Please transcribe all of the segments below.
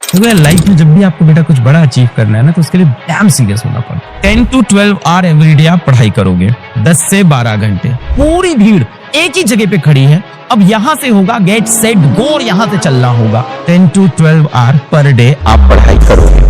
तो लाइफ में जब भी आपको बेटा कुछ बड़ा अचीव करना है ना, तो उसके लिए डैम सीरियस होना पड़ता है। 10 to 12 आवर एवरीडे आप पढ़ाई करोगे, 10 से 12 घंटे। पूरी भीड़ एक ही जगह पे खड़ी है, अब यहाँ से होगा गेट सेट गो और यहाँ से चलना होगा। 10 to 12 आवर पर डे आप पढ़ाई करोगे।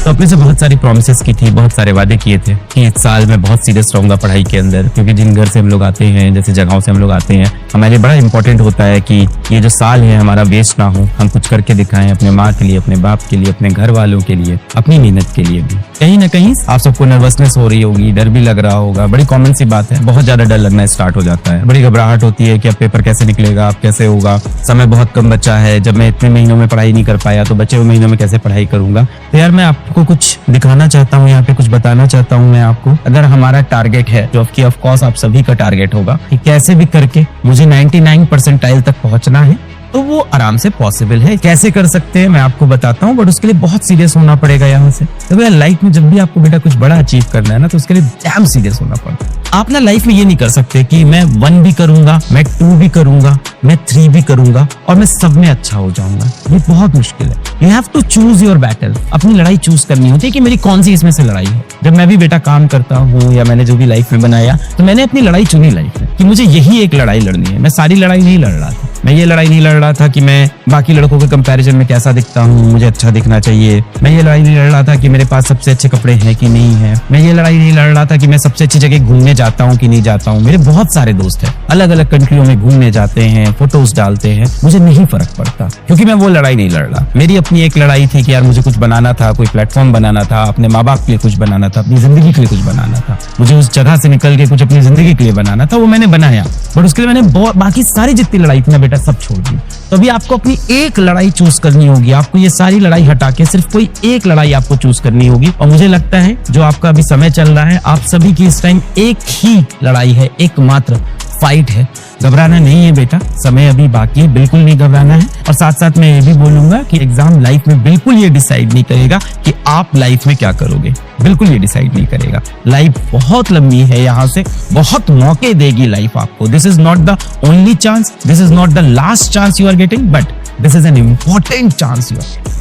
तो अपने से बहुत सारी प्रॉमिसेस की थी, बहुत सारे वादे किए थे कि इस साल मैं बहुत सीरियस रहूंगा पढ़ाई के अंदर, क्योंकि जिन घर से हम लोग आते हैं, जैसे जगहों से हम लोग आते हैं, हमारे लिए बड़ा इंपॉर्टेंट होता है कि ये जो साल है हमारा वेस्ट ना हो, हम कुछ करके दिखाएं अपने माँ के लिए, अपने बाप के लिए, अपने घर वालों के लिए, अपनी मेहनत के लिए भी। कहीं ना कहीं आप सबको नर्वसनेस हो रही होगी, डर भी लग रहा होगा, बड़ी कॉमन सी बात है, बहुत ज्यादा डर लगना स्टार्ट हो जाता है, बड़ी घबराहट होती है कि अब पेपर कैसे निकलेगा, अब कैसे होगा, समय बहुत कम बचा है, जब मैं इतने महीनों में पढ़ाई नहीं कर पाया तो बचे हुए महीनों में कैसे पढ़ाई करूंगा। तो यार मैं आपको कुछ दिखाना चाहता हूँ, यहाँ पे कुछ बताना चाहता हूँ मैं आपको। अगर हमारा टारगेट है, जो कि ऑफ कोर्स आप सभी का टारगेट होगा, कि कैसे भी करके मुझे 99 परसेंटाइल तक पहुंचना है, तो वो आराम से पॉसिबल है। कैसे कर सकते हैं मैं आपको बताता हूँ, बट उसके लिए बहुत सीरियस होना पड़ेगा यहाँ से। तो भैया लाइफ में जब भी आपको बेटा कुछ बड़ा अचीव करना है ना, तो उसके लिए डैम सीरियस होना पड़ता है। आप ना लाइफ में ये नहीं कर सकते कि मैं 1 भी करूंगा, मैं 2 भी करूंगा, मैं 3 भी करूंगा और मैं सब में अच्छा हो जाऊंगा। ये बहुत मुश्किल है। You have to choose your battle. अपनी लड़ाई चूज करनी होती है कि मेरी कौन सी इसमें से लड़ाई है। जब मैं भी बेटा काम करता हूँ या मैंने जो भी लाइफ में बनाया, तो मैंने अपनी लड़ाई चुनी लाइफ में कि मुझे यही एक लड़ाई लड़नी है। मैं सारी लड़ाई नहीं लड़ रहा था। मैं ये लड़ाई नहीं लड़ रहा था कि मैं बाकी लड़कों के कंपैरिजन में कैसा दिखता हूँ, मुझे अच्छा दिखना चाहिए। मैं ये लड़ाई नहीं लड़ रहा था कि मेरे पास सबसे अच्छे कपड़े हैं कि नहीं है। मैं ये लड़ाई नहीं लड़ रहा था कि मैं सबसे अच्छी जगह घूमने जाता हूँ कि नहीं जाता हूँ। मेरे बहुत सारे दोस्त हैं, अलग अलग कंट्रियों में घूमने जाते हैं, फोटोज डालते हैं, मुझे नहीं फर्क पड़ता, क्योंकि मैं वो लड़ाई नहीं लड़ रहा। मेरी अपनी एक लड़ाई थी कि यार मुझे कुछ बनाना था, कोई प्लेटफॉर्म बनाना था, अपने माँ बाप के लिए कुछ बनाना था, अपनी जिंदगी के लिए कुछ बनाना था, मुझे उस जगह से निकल के कुछ अपनी जिंदगी के लिए बनाना था। वो मैंने बनाया, बट उसके लिए मैंने बाकी सारी जितनी लड़ाई थी ना बेटा सब छोड़ दी। तो अभी आपको अपनी एक लड़ाई चूज करनी होगी। आपको ये सारी लड़ाई हटा के सिर्फ कोई एक लड़ाई आपको चूज करनी होगी। और मुझे लगता है जो आपका अभी समय चल रहा है, आप सभी की इस टाइम एक ही लड़ाई है, एकमात्र फाइट है। घबराना नहीं है बेटा, समय अभी बाकी है, बिल्कुल नहीं घबराना है। और साथ साथ मैं ये भी बोलूंगा कि एग्जाम लाइफ में बिल्कुल ये डिसाइड नहीं करेगा कि आप लाइफ में क्या करोगे, बिल्कुल ये डिसाइड नहीं करेगा। लाइफ बहुत लंबी है, यहाँ से बहुत मौके देगी लाइफ आपको। This is not the only chance, this is not the last chance you are getting, but this is an important chance.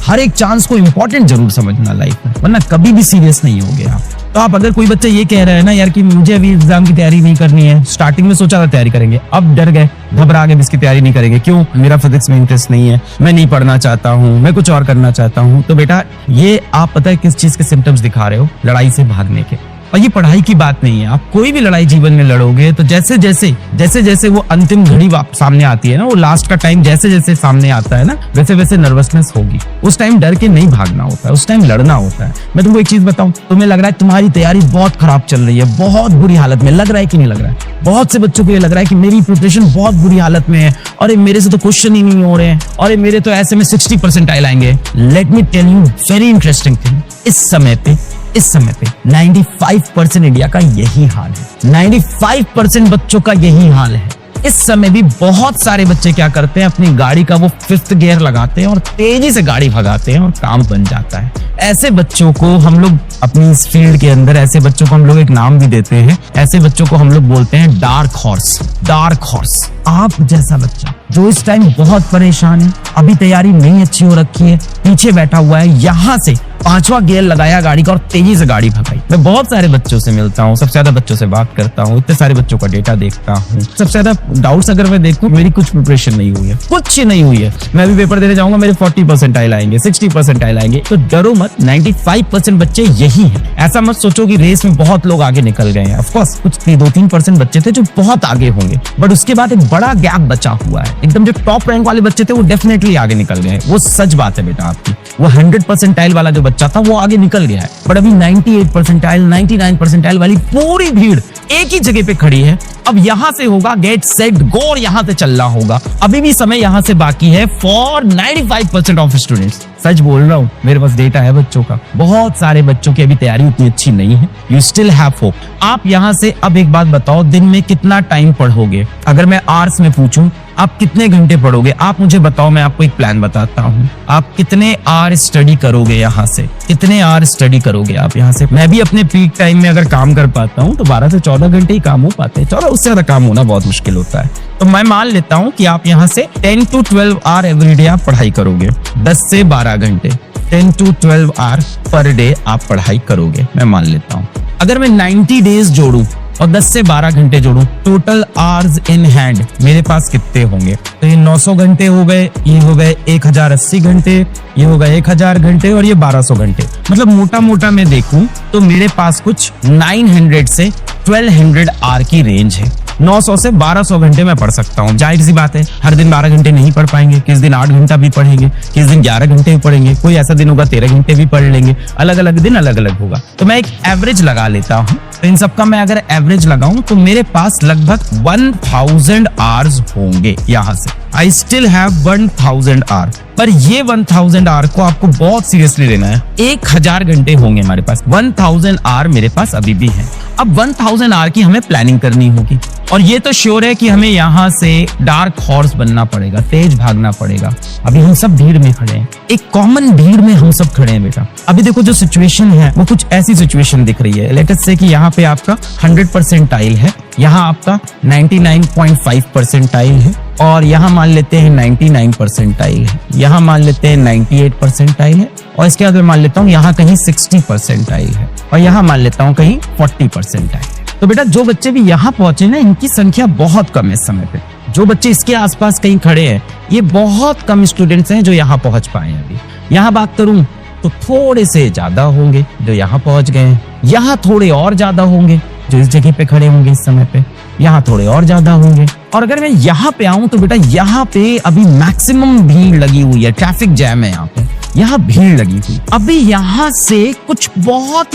हर एक चांस को इम्पोर्टेंट जरूर समझना लाइफ में, वरना कभी भी सीरियस नहीं होगे आप। तो आप अगर कोई बच्चा ये कह रहा है ना यार कि मुझे अभी एग्जाम की तैयारी नहीं करनी है, स्टार्टिंग में सोचा था तैयारी करेंगे, अब डर गए, घबरा गए, इसकी तैयारी नहीं करेंगे, क्यों, मेरा फिजिक्स में इंटरेस्ट नहीं है, मैं नहीं पढ़ना चाहता हूँ, मैं कुछ और करना चाहता हूँ। तो बेटा ये आप पता है किस चीज के सिम्टम्स दिखा रहे हो, लड़ाई से भागने के। और ये पढ़ाई की बात नहीं है, आप कोई भी लड़ाई जीवन में लड़ोगे तो जैसे जैसे वो अंतिम घड़ी सामने आती है ना, वो लास्ट का टाइम जैसे जैसे सामने आता है ना, वैसे वैसे नर्वसनेस होगी। उस टाइम डर के नहीं भागना होता है, उस टाइम लड़ना होता है। मैं तुमको एक चीज बताऊं, तुम्हें लग रहा है तुम्हारी तैयारी बहुत खराब चल रही है, बहुत बुरी हालत में, लग रहा है कि नहीं लग रहा है? बहुत से बच्चों को ये लग रहा है कि मेरी प्रिपरेशन बहुत बुरी हालत में है, और मेरे से तो क्वेश्चन ही नहीं हो रहे हैं, और मेरे तो ऐसे में 60 परसेंटाइल आएंगे। Let me tell you very interesting thing, इस समय पे 95% इंडिया का यही हाल है। 95% बच्चों का यही हाल है। इस समय भी बहुत सारे बच्चे क्या करते हैं, अपनी गाड़ी का वो 5th गियर लगाते हैं और तेजी से गाड़ी भगाते हैं और काम बन जाता है। ऐसे बच्चों को हम लोग अपनी इस फील्ड के अंदर, ऐसे बच्चों को हम लोग एक नाम भी देते हैं, ऐसे बच्चों को हम लोग बोलते हैं डार्क हॉर्स। डार्क हॉर्स आप जैसा बच्चा जो इस टाइम बहुत परेशान है, अभी तैयारी नहीं अच्छी हो रखी है, पीछे बैठा हुआ है, यहाँ से 5वां गियर लगाया गाड़ी का और तेजी से गाड़ी भगाई। मैं बहुत सारे बच्चों से मिलता हूँ, सबसे ज्यादा बच्चों से बात करता हूँ, इतने सारे बच्चों का डेटा देखता हूँ। सबसे ज्यादा डाउट्स अगर मैं देखूं, मेरी कुछ प्रिपरेशन नहीं हुई है, कुछ नहीं हुई है, मैं अभी पेपर देने जाऊंगा, मेरे 40 परसेंटाइल आएंगे, 60 परसेंटाइल आएंगे। तो डरो मत, 95% बच्चे यही है। ऐसा मत सोचो कि रेस में बहुत लोग आगे निकल गए हैं। ऑफकोर्स कुछ 2-3% बच्चे थे जो बहुत आगे होंगे, बट उसके बाद एक बड़ा गैप बचा हुआ है। एकदम जो टॉप रैंक वाले बच्चे थे वो डेफिनेटली आगे निकल गए, वो सच बात है बेटा आपकी। वो 100 परसेंटाइल वाला जो बच्चा था वो आगे निकल गया है, बट अभी 98 परसेंटाइल, 99 परसेंटाइल वाली पूरी भीड़ एक ही जगह पे खड़ी है। अब यहाँ से होगा गेट सेट गो और यहाँ से चलना होगा। अभी भी समय यहाँ से बाकी है फॉर 95% ऑफ स्टूडेंट्स। सच बोल रहा हूँ, मेरे पास डेटा है बच्चों का, बहुत सारे बच्चों की अभी तैयारी उतनी अच्छी नहीं है। You still have hope. आप यहाँ से अब एक बात बताओ, दिन में कितना टाइम पढ़ोगे? अगर मैं आवर्स में पूछूं, आप कितने घंटे पढ़ोगे? आप मुझे बताओ, मैं आपको एक प्लान बताता हूँ। आप कितने आवर स्टडी करोगे यहाँ से? कितने आवर स्टडी करोगे आप यहाँ से? मैं भी अपने पीक टाइम में अगर काम कर पाता हूँ तो 12 से 14 घंटे ही काम हो पाते हैं। 14 उससे ज्यादा काम होना बहुत मुश्किल होता है। तो मैं मान लेता हूँ कि आप यहाँ से 10 to 12 आवर एवरीडे आप पढ़ाई करोगे। 10 से 12 घंटे, 10 to 12 आवर पर डे आप पढ़ाई करोगे, मैं मान लेता हूँ। अगर मैं 90 डेज जोड़ूं और 10 से 12 घंटे जोड़ूं, टोटल आवर्स इन हैंड मेरे पास कितने होंगे? तो ये 900 घंटे हो गए, ये हो गए 1080 घंटे, ये हो गए 1000 घंटे और ये 1200 घंटे। मतलब मोटा मोटा मैं देखूं तो मेरे पास कुछ 900 से 1200 आवर की रेंज है। 900 से 1200 घंटे मैं पढ़ सकता हूँ। जाहिर सी बात है, हर दिन 12 घंटे नहीं पढ़ पाएंगे, किस दिन 8 घंटा भी पढ़ेंगे, किस दिन 11 घंटे भी पढ़ेंगे, कोई ऐसा दिन होगा 13 घंटे भी पढ़ लेंगे। अलग अलग दिन अलग अलग होगा। तो मैं एक एवरेज लगा लेता हूँ। तो इन सबका मैं अगर एवरेज लगाऊं तो मेरे पास लगभग 1000 आवर्स होंगे यहाँ से। I still have 1000 hour. पर ये 1000 आवर को आपको बहुत सीरियसली लेना है। 1000 घंटे होंगे हमारे पास। 1000 आवर मेरे पास अभी भी है। अब 1000 आवर की हमें प्लानिंग करनी होगी और ये तो श्योर है कि हमें यहाँ से डार्क हॉर्स बनना पड़ेगा, तेज भागना पड़ेगा। अभी हम सब भीड़ में खड़े हैं, एक कॉमन भीड़ में हम सब खड़े हैं बेटा। अभी देखो जो सिचुएशन है वो कुछ ऐसी सिचुएशन दिख रही है। लेट अस से कि यहाँ पे आपका 100 परसेंटाइल है, यहाँ आपका 99.5 परसेंटाइल है और यहाँ मान लेते हैं 99 परसेंटाइल है, यहाँ मान लेते हैं 98 परसेंटाइल है और इसके बाद मैं मान लेता हूँ यहाँ कहीं 60 परसेंटाइल है और यहाँ मान लेता हूँ कहीं 40 परसेंटाइल है। तो बेटा जो बच्चे भी यहाँ पहुंचे ना, इनकी संख्या बहुत कम है इस समय पे। जो बच्चे इसके आसपास कहीं खड़े हैं, ये बहुत कम स्टूडेंट्स हैं जो यहाँ पहुंच पाए हैं। अभी यहाँ बात करूं तो थोड़े से ज्यादा होंगे जो यहाँ पहुंच गए हैं, यहाँ थोड़े और ज्यादा होंगे जो इस जगह पे खड़े होंगे इस समय पे, यहाँ थोड़े और ज्यादा होंगे। और अगर मैं यहाँ पे आऊं तो बेटा यहाँ पे अभी मैक्सिमम भीड़ लगी हुई है, ट्रैफिक जैम है यहाँ पे, यहाँ भीड़ लगी हुई। अभी यहाँ से कुछ बहुत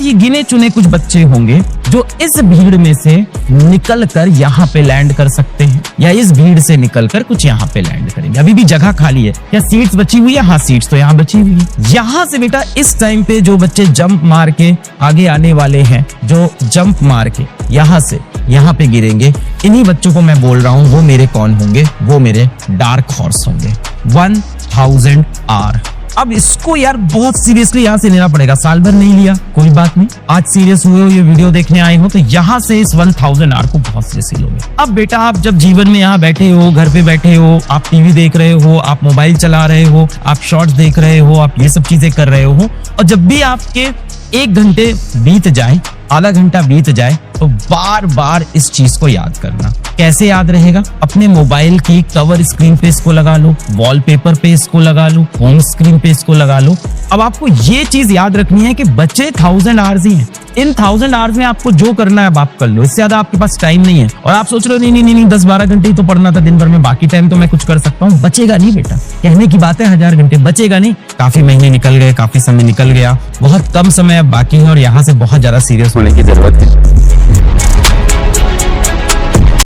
ही गिने चुने कुछ बच्चे होंगे जो इस भीड़ में से निकल कर यहाँ पे लैंड कर सकते हैं या इस भीड़ से निकल कर कुछ यहाँ पे लैंड करेंगे। अभी भी जगह खाली है, या सीट्स बची हुई है? हाँ, सीट्स तो यहाँ बची हुई है। यहाँ से बेटा इस टाइम पे जो बच्चे जंप मार के आगे आने वाले हैं, जो जंप मार के यहाँ से यहाँ पे गिरेंगे, इन्हीं बच्चों को मैं बोल रहा हूँ वो मेरे कौन होंगे? वो मेरे डार्क हॉर्स होंगे। 1000 आवर। अब इसको यार बहुत सीरियसली यहाँ से लेना पड़ेगा। साल भर नहीं लिया, कोई बात नहीं, आज सीरियस हुए हो, ये वीडियो देखने आए हो तो यहाँ से इस 1000 आवर को बहुत सीरियसली लोगे। अब बेटा आप जब जीवन में यहाँ बैठे हो, घर पे बैठे हो, आप टीवी देख रहे हो, आप मोबाइल चला रहे हो, आप शॉर्ट्स देख रहे हो, आप ये सब चीजें कर रहे हो और जब भी आपके 1 घंटे बीत जाए, आधा घंटा बीत जाए तो बार बार इस चीज को याद करना। कैसे याद रहेगा? अपने मोबाइल की कवर स्क्रीन पे इसको लगा लो, वॉलपेपर पे इसको लगा लो, होम स्क्रीन पे इसको लगा लो। अब आपको ये चीज याद रखनी है कि बचे 1000 आवर्स ही हैं। इन 1000 आवर्स में आपको जो करना है अब आप कर लो, इससे ज्यादा आपके पास टाइम नहीं है। और आप सोच रहे हो नहीं 10-12 घंटे ही तो पढ़ना था दिन भर में, बाकी टाइम तो मैं कुछ कर सकता हूँ। बचेगा नहीं बेटा, कहने की बात है 1000 घंटे बचेगा नहीं। काफी महीने निकल गए, काफी समय निकल गया, बहुत कम समय अब बाकी है और यहाँ से बहुत ज्यादा सीरियस होने की जरूरत है।